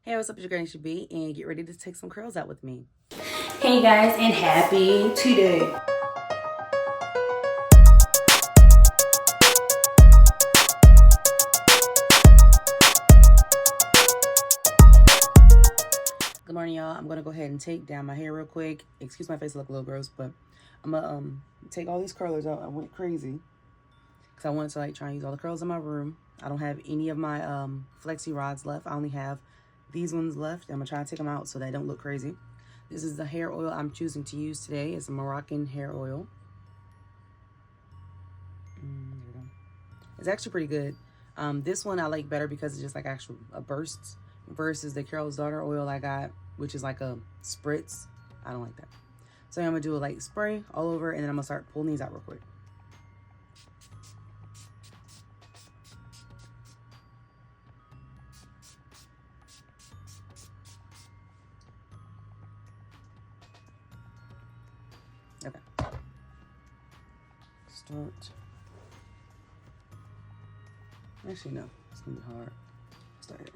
Hey, what's up? It's your girl, B, and get ready to take some curls out with me. Hey guys, and happy today. Good morning, y'all. I'm gonna go ahead and take down my hair real quick. Excuse my face, look a little gross, but I'm gonna take all these curlers out. I went crazy because I wanted to try and use all the curls in my room. I don't have any of my flexi rods left. I only have these ones left. I'm gonna try to take them out so they don't look crazy. This is the hair oil I'm choosing to use today. It's a Moroccan hair oil. It's actually pretty good. This one I like better because it's just like actual a burst versus the Carol's Daughter oil I got, which is like a spritz. I don't like that. So I'm gonna do a light spray all over, and then I'm gonna start pulling these out real quick. Okay. Start. Actually, no. It's gonna be hard. Start here.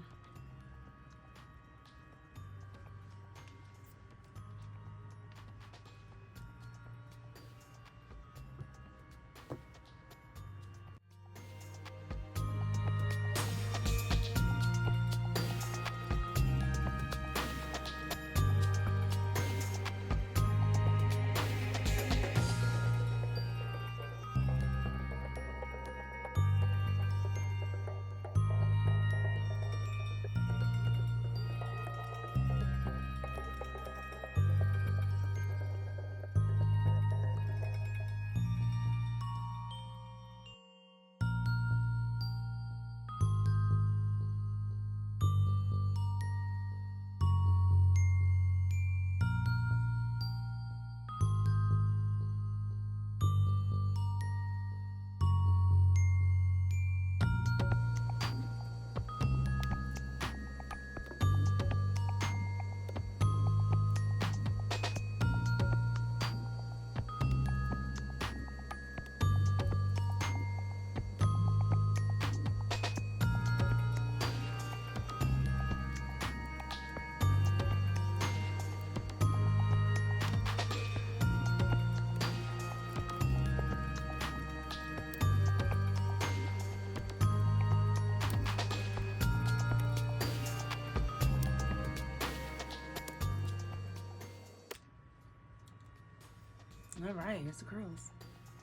All right, here's the curls.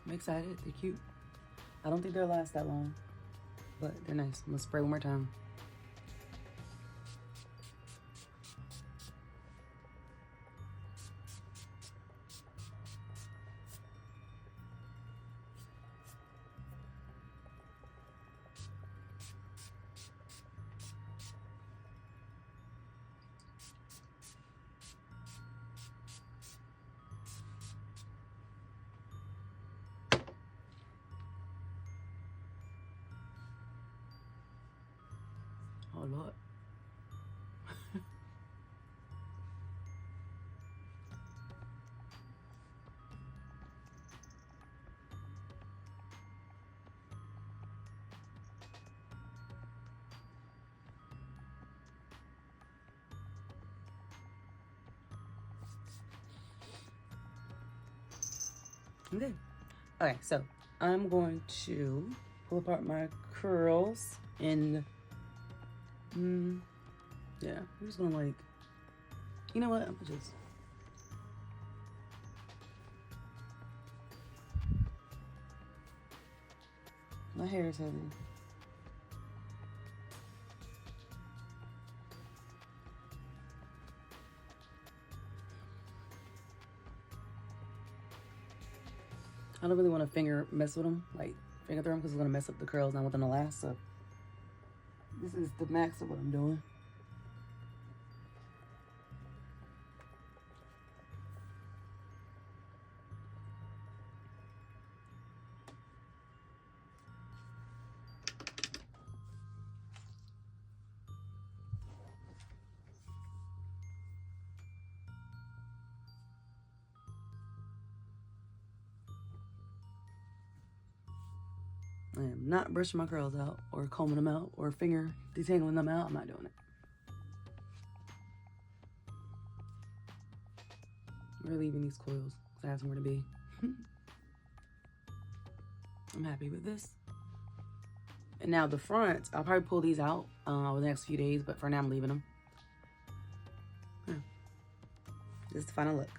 I'm excited. They're cute. I don't think they'll last that long, but they're nice. I'm gonna spray one more time. Oh Lord. Okay. Okay, so I'm going to pull apart my curls and yeah, I'm just gonna you know what? I'm gonna just my hair is heavy. I don't really want to mess with them, like finger through them, because it's gonna mess up the curls. And I want them to last. So this is the max of what I'm doing. I am not brushing my curls out or combing them out or finger detangling them out. I'm not doing it. We're leaving these coils because I have somewhere to be. I'm happy with this. And now the fronts, I'll probably pull these out over the next few days, but for now I'm leaving them. This is the final look.